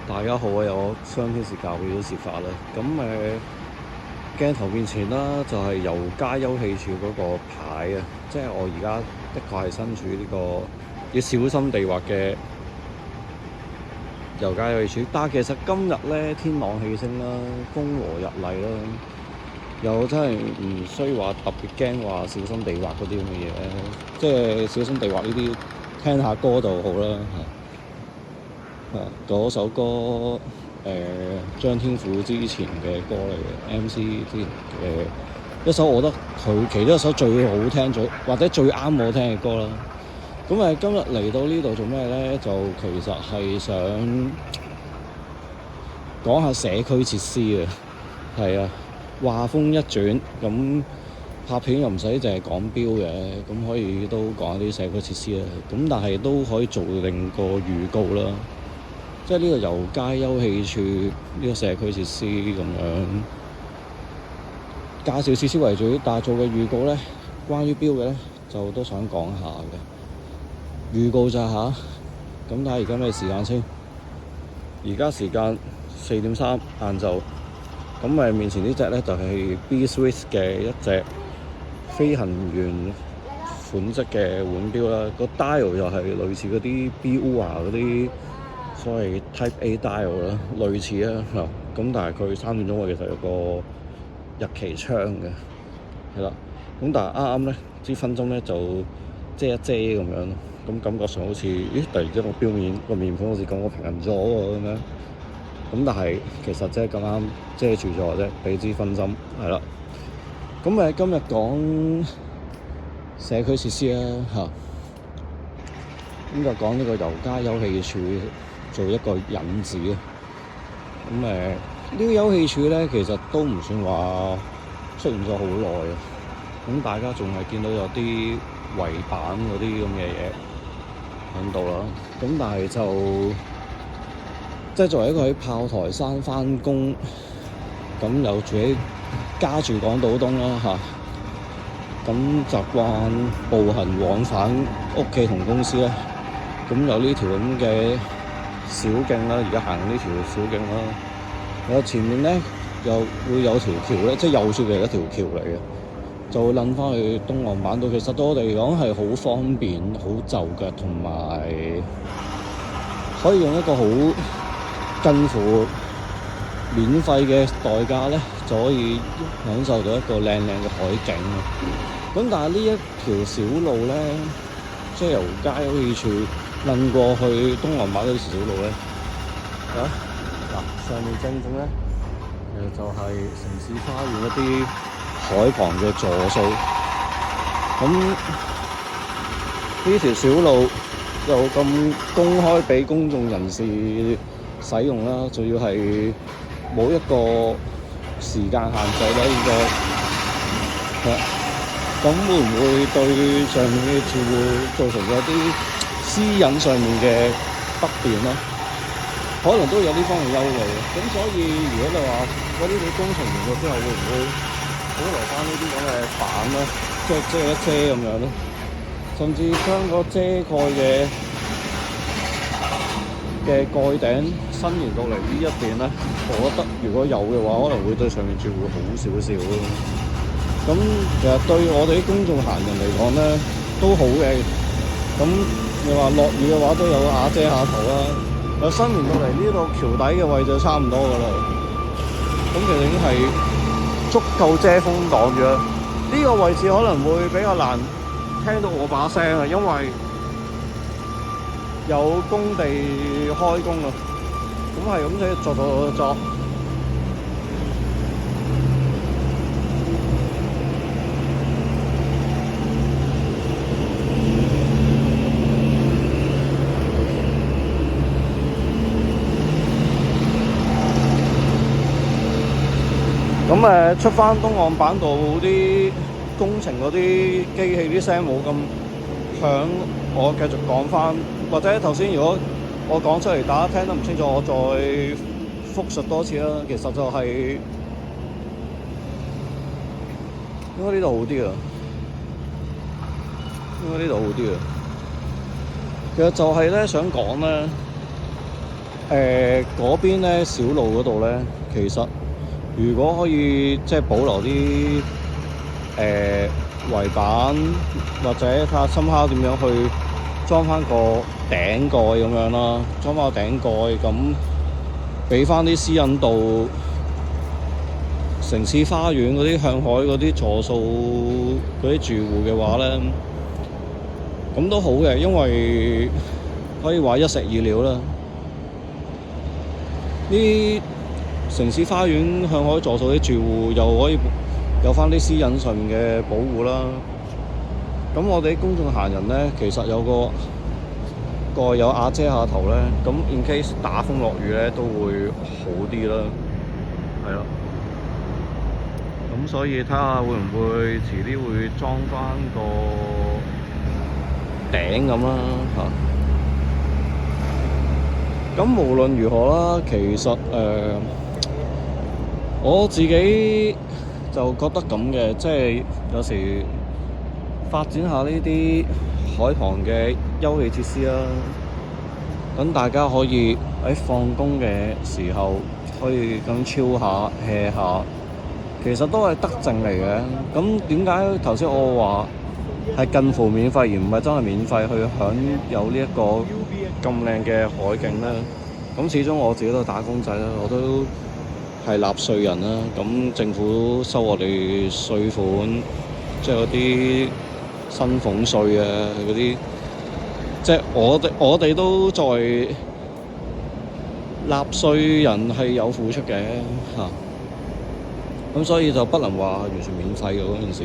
大家好啊！有我雙天使教會都接法啦。咁鏡頭面前啦，就係油街休憩處嗰個牌啊。即係我而家的確係身處呢個要小心地滑嘅油街休憩處。但係其實今日咧天朗氣清啦，風和日麗啦，又真係唔需要話特別驚話小心地滑嗰啲咁嘅嘢咧。即係小心地滑呢啲，聽下歌就好啦嚇。嗰首歌張天賦之前嘅歌嚟嘅，MC 之前嘅一首，我覺得佢其中一首最好聽或者最啱我聽嘅歌啦。咁今日嚟到呢度做咩咧？就其實係想講下社區設施啊。係啊，話風一轉，咁拍片又唔使淨係講標嘅，咁可以都講一啲社區設施啊。咁但係都可以做定個預告啦。即係呢個油街休憩處呢個社區設施咁樣，介紹設施為主，但係做嘅預告咧，關於標嘅咧，就都想講下嘅預告咋嚇。咁睇下而家咩時間先？而家時間4:3晏晝。咁面前呢隻咧就係 B Swiss 嘅一隻飛行員款式嘅腕錶啦。個 dial 又係類似嗰啲 BUA 嗰啲。所謂 Type A dial 啦，類似啊嚇，咁但係佢3點鐘其實有個日期窗嘅，係啦。咁但係啱咧，支分針咧就遮一遮咁樣，咁感覺上好似，突然之間個錶面個面盤好似咁我平衡咗喎咁樣。咁但係其實即係咁啱遮住咗啫，俾支分針係啦。咁今日講社區設施啦嚇，咁就講呢個油街休憩處。做一個引子啊！咁呢個休憩處咧，其實都唔算話出現咗好耐啊。咁大家仲係見到有啲圍板嗰啲咁嘅嘢喺度啦。咁但係就即係作為一個喺炮台山返工，咁又住喺家住港島東啦嚇。咁習慣步行往返屋企同公司咧，咁有呢條咁嘅小徑啦，而家行呢條小徑啦，我前面咧又會有條橋咧，即係右轉嘅一條橋嚟嘅，就會撚翻去東岸板道。其實對我哋嚟講係好方便、好就腳，同埋可以用一個好近乎免費嘅代價咧，就可以享受到一個靚靚嘅海景。咁但係呢一條小路咧，即係油街休憩處撚過去東岸板道小路咧，上面正正咧，就係城市花園一啲海旁嘅座數。咁呢條小路又咁公開俾公眾人士使用啦，仲要係冇一個時間限制咧，應該咁會唔會對上面嘅住戶造成咗啲私隱上面嘅不便咧？可能都有呢方面憂慮。咁所以如果你話嗰啲你工程完咗之後，會唔會保留翻呢啲咁嘅板咧？即係遮一遮咁樣咧，甚至將個遮蓋嘅蓋頂伸延到嚟呢一邊咧，我覺得如果有嘅話，可能會對上面住戶好少少咯。咁其實對我哋啲公眾行人嚟講咧都好嘅。咁你話落雨嘅話都有瓦遮下頭啦。又伸延到嚟呢度橋底嘅位置差唔多噶啦。咁其實已經係足夠遮風擋住啦。呢個位置可能會比較難聽到我把聲啊，因為有工地開工啊。咁係咁即作。咁出翻東岸板道啲工程嗰啲機器啲聲冇咁響，我繼續講翻，或者頭先如果我講出嚟大家聽得唔清楚，我再複述多次啦。其實就係應該呢度好啲啊，其實就係咧想講咧，嗰邊咧小路嗰度咧，其實如果可以即係保留啲圍板，或者睇下深烤點樣去裝翻個頂蓋咁樣啦，裝翻個頂蓋咁，俾翻啲私隱度。城市花園嗰啲向海嗰啲座數嗰啲住戶嘅話咧，咁都好嘅，因為可以話一石二鳥啦。啲城市花園向海座數啲住戶又可以有翻啲私隱上面嘅保護啦。咁我哋啲公眾行人咧，其實有個有瓦遮下頭咧，咁 in case 打風落雨咧都會好啲啦，係咯。咁所以睇下會唔會遲啲會裝翻個頂咁啦嚇。咁無論如何啦，其實我自己就覺得咁嘅，即係有時發展下呢啲海旁嘅休憩設施啦，等大家可以喺放工嘅時候可以咁 chill 下 hea 下。其實都係德政嚟嘅。咁點解頭先我話係近乎免費，而唔係真係免費去享有呢一個咁靚嘅海景咧？咁始終我自己都係打工仔啦，我都係納稅人啦。咁政府收我哋稅款，即係嗰啲薪俸稅啊，嗰啲，即係我哋都作為納稅人係有付出嘅嚇。咁所以就不能話完全免費嘅嗰件事，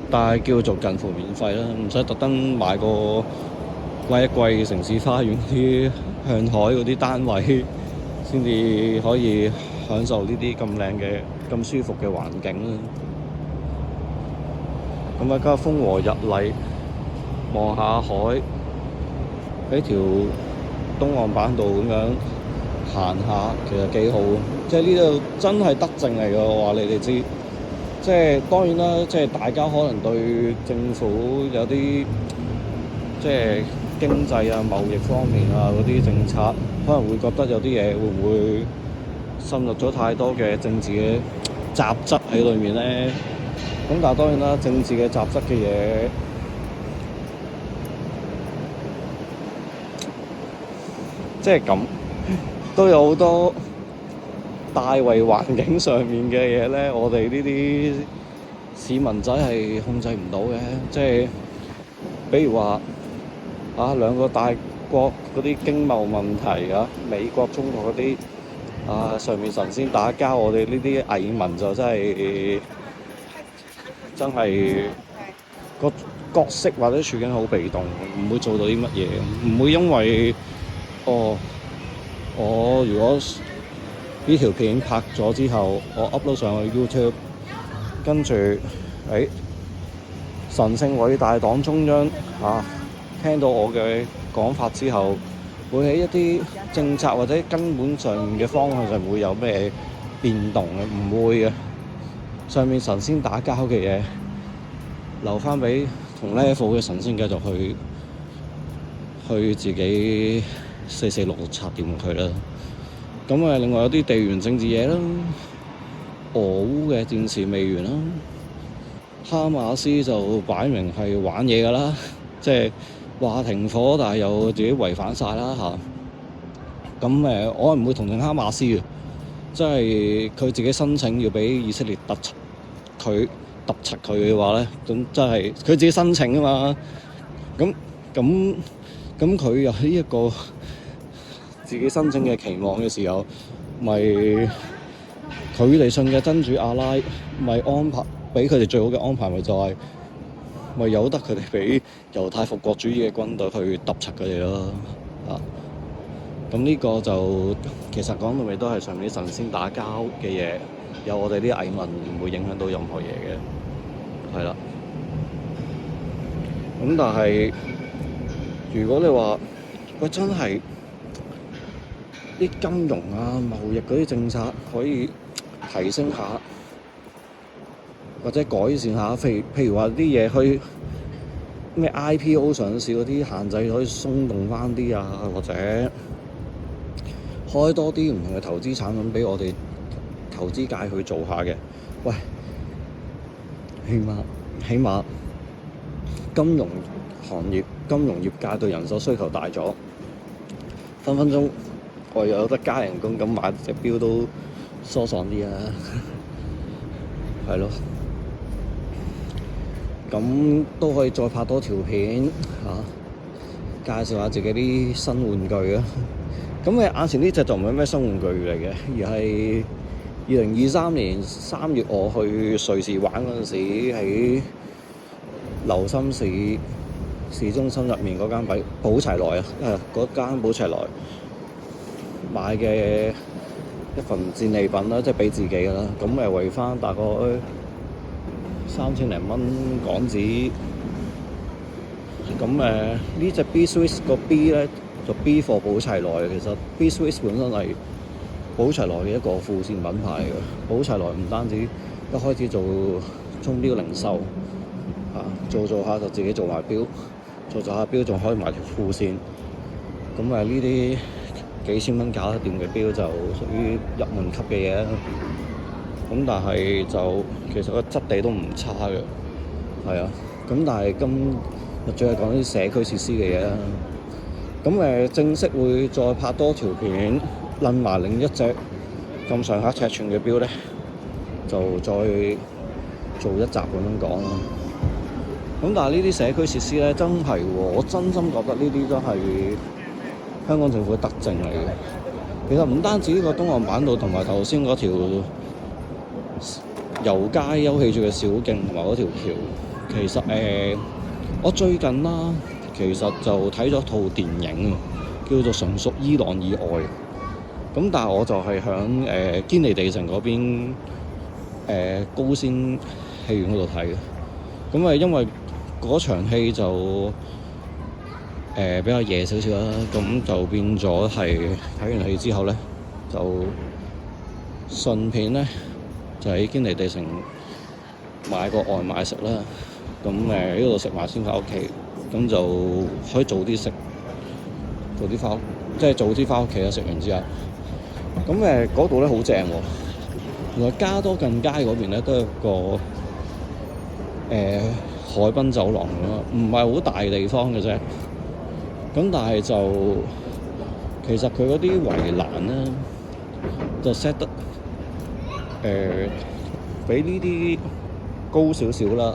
但係叫做近乎免費啦，唔使特登買個貴一貴城市花園啲向海嗰啲單位，先至可以享受呢啲咁靚嘅、咁舒服嘅環境啦。咁啊，家風和日麗，望下海，喺條東岸板度咁樣行下，其實幾好。即係呢度真係德政嚟㗎，我話你哋知。即係當然啦，即係大家可能對政府有啲即係經濟啊、貿易方面啊嗰啲政策，可能會覺得有啲嘢會唔會滲入咗太多嘅政治嘅雜質喺裏面咧？咁但係當然啦，政治嘅雜質嘅嘢，即係咁都有好多大圍環境上面嘅嘢咧，我哋呢啲市民仔係控制唔到嘅。即係比如話兩個大國嗰啲經貿問題啊，美國、中國嗰啲上面神仙打交，我哋呢啲蟻民就真係個角色或者處境好被動，唔會做到啲乜嘢，唔會因為我如果呢條片拍咗之後，我 upload 上去 YouTube， 跟住神聖偉大黨中央聽到我嘅講法之後，會喺一啲政策或者根本上面嘅方向上會有咩變動嘅？唔會嘅。上面神仙打交嘅嘢，留翻俾同 level 嘅神仙繼續去自己446插掂佢啦。咁另外有啲地緣政治嘢啦，俄烏嘅戰事未完啦，哈馬斯就擺明係玩嘢㗎啦，即係話停火，但係又自己違反晒啦嚇。咁我唔會同情哈馬斯嘅，即係佢自己申請要俾以色列揼柒佢嘅話咧，咁真係佢自己申請啊嘛。咁佢有呢一個自己申請嘅期望嘅時候，咪佢哋信嘅真主阿拉，咪安排俾佢哋最好嘅安排，咪就係咪由得佢哋俾猶太復國主義嘅軍隊去揼柒佢哋咯。咁呢個就其實講到尾都係上面啲神仙打交嘅嘢，有我哋啲蟻民唔會影響到任何嘢嘅，係啦。咁但係如果你話喂真係啲金融啊、貿易嗰啲政策可以提升下，或者改善下，譬如話啲嘢去咩 IPO 上市嗰啲限制可以鬆動翻啲啊，或者開多啲唔同嘅投資產品俾我哋投資界去做下嘅。喂，起碼金融行業、金融業界對人手需求大咗，分分鐘我又有得加人工，咁買隻錶都疏爽啲啊，係咯。咁都可以再拍多條片介紹下自己啲新玩具啊。咁眼前呢隻就唔係咩新玩具嚟嘅，而係2023年3月我去瑞士玩嗰陣時，喺流心市中心入面嗰間寶齊來嗰間寶齊來買嘅一份戰利品啦，即係俾自己㗎啦。咁圍返大概3000零蚊港紙。咁呢隻 B Swiss 個 B 咧就 B 貨寶齊來。其實 B Swiss 本身係寶齊來嘅一個副線品牌嚟嘅。寶齊來唔單止一開始做鐘錶零售做下就自己做埋錶，做下錶仲開埋條副線。咁呢啲幾千蚊搞得掂嘅錶就屬於入門級嘅嘢。咁但係就其實個質地都唔差嘅，係啊。咁但係今日最係講啲社區設施嘅嘢啦。咁正式會再拍多條片，撚埋另一隻咁上下尺寸嘅錶咧，就再做一集咁樣講啦。咁但係呢啲社區設施咧，真係我真心覺得呢啲都係香港政府嘅德政嚟嘅。其實唔單止呢個東岸板道同埋頭先嗰條遊街休憩住嘅小徑同埋嗰條橋，其實我最近啦，其實就睇咗套電影叫做《純屬伊朗以外》。咁但係我就係響堅尼地城嗰邊高仙戲院嗰度睇嘅。咁因為嗰場戲就比較夜少少啦，咁就變咗係睇完戲之後咧，就順便咧就喺堅尼地城買個外賣食啦。咁呢度食埋先返屋企，咁就可以早啲食，早啲返屋企啦。食完之後，咁嗰度咧好正喎。原來加多近街嗰邊咧都有個海濱走廊咯，唔係好大地方嘅啫。咁但係就其實佢嗰啲圍欄咧就 set 得比呢啲高少少啦。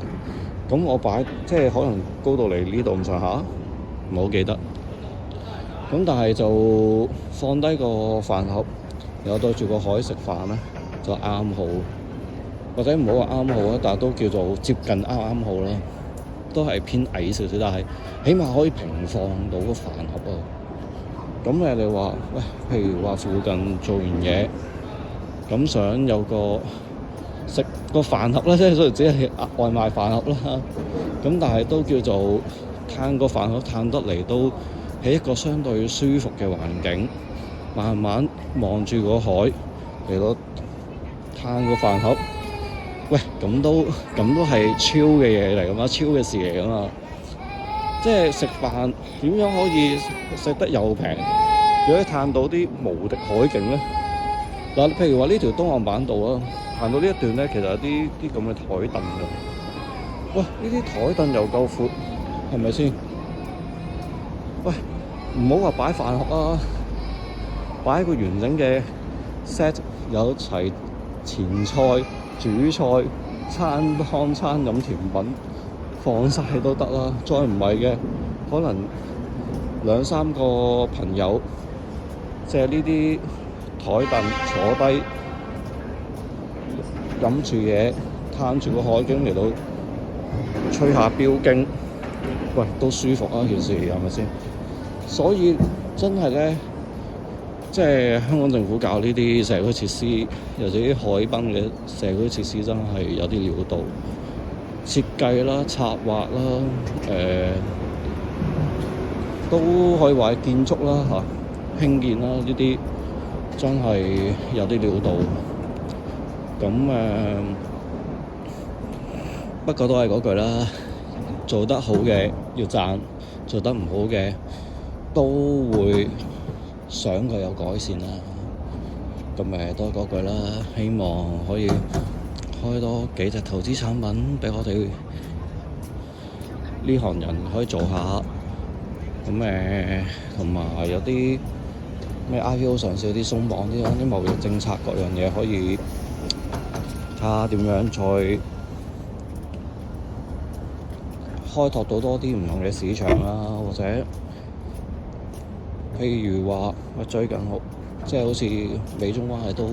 咁我即係可能高到嚟呢度咁上下，唔係好記得。咁但係就放低個飯盒，然後對住個海食飯咧，就啱好，或者唔好話啱好啊，但係都叫做接近啱好啦。都係偏矮少少，但係起碼可以平放到個飯盒啊。咁你話喂，譬如話附近做完嘢，咁想有個食個飯盒啦，即係雖然只係外賣飯盒啦，咁但係都叫做攤個飯盒攤得嚟，都喺一個相對舒服嘅環境，慢慢望住個海嚟到攤個飯盒。喂，咁都係超嘅嘢嚟㗎嘛，超嘅事嚟㗎嘛。即係食飯點樣可以食得又平，又可以嘆到啲無敵海景咧？嗱，譬如話呢條東岸板道啊，行到呢一段咧，其實有啲咁嘅台凳㗎。喂，呢啲台凳又夠闊，係咪先？喂，唔好話擺飯盒啊，擺一個完整嘅 set， 有齊前菜、主菜、餐湯、餐飲、甜品放晒都得啦。再唔係嘅，可能2-3個朋友借呢啲台凳坐低，飲住嘢，嘆住個海景嚟到吹下錶經，喂，都舒服啊！件事係咪先？所以真係咧，即係香港政府搞呢啲社區設施，尤其啲海濱嘅社區設施，真係有啲料到。設計啦、策劃啦，都可以話係建築啦、興建啦，呢啲真係有啲料到。咁不過都係嗰句啦，做得好嘅要讚，做得唔好嘅都會想佢有改善啦。咁都係嗰句啦，希望可以開多幾隻投資產品俾我哋呢行人可以做下。咁同埋有啲咩 IPO 上市有啲鬆綁啲貿易政策各樣嘢可以睇下點樣再開拓到多啲唔同嘅市場啦，或者譬如話最近即係好似美中關係都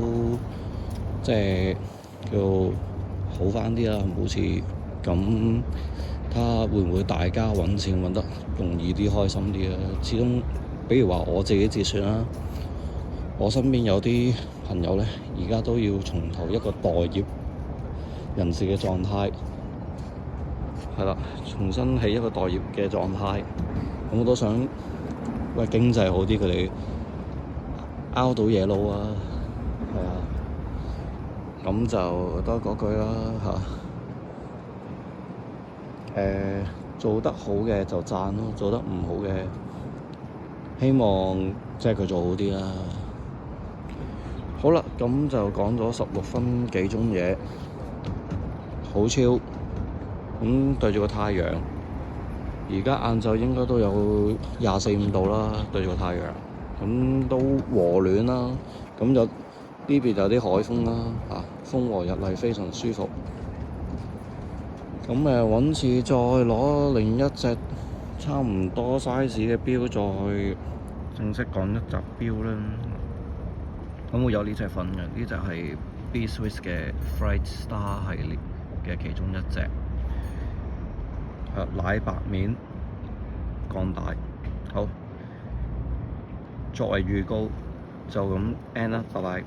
即係叫好返啲啦，好似咁睇下會唔會大家揾錢揾得容易啲、開心啲啊？始終比如話我自己自算啦，我身邊有啲朋友咧，而家都要重投一個待業人士嘅狀態，係啦，重新起一個待業嘅狀態。咁我都想為經濟好啲，佢哋拗到嘢撈啊，係啊，咁就都係嗰句啦嚇。做得好嘅就讚咯，做得唔好嘅希望即係佢做好啲啦。好啦，咁就講咗16分幾鐘嘢，好超。咁對住個太陽，而家晏晝應該都有24、25度啦，對住個太陽，咁都和暖啦。咁就呢邊有啲海風啦，風和日麗，非常舒服。咁揾次再攞另一隻差唔多 size 嘅錶，再正式講一集錶啦。咁會有呢隻份嘅，呢隻係 B-Swiss 嘅 Flight Star 系列嘅其中一隻，奶白面鋼帶。好，作為預告就咁 end 啦，拜拜。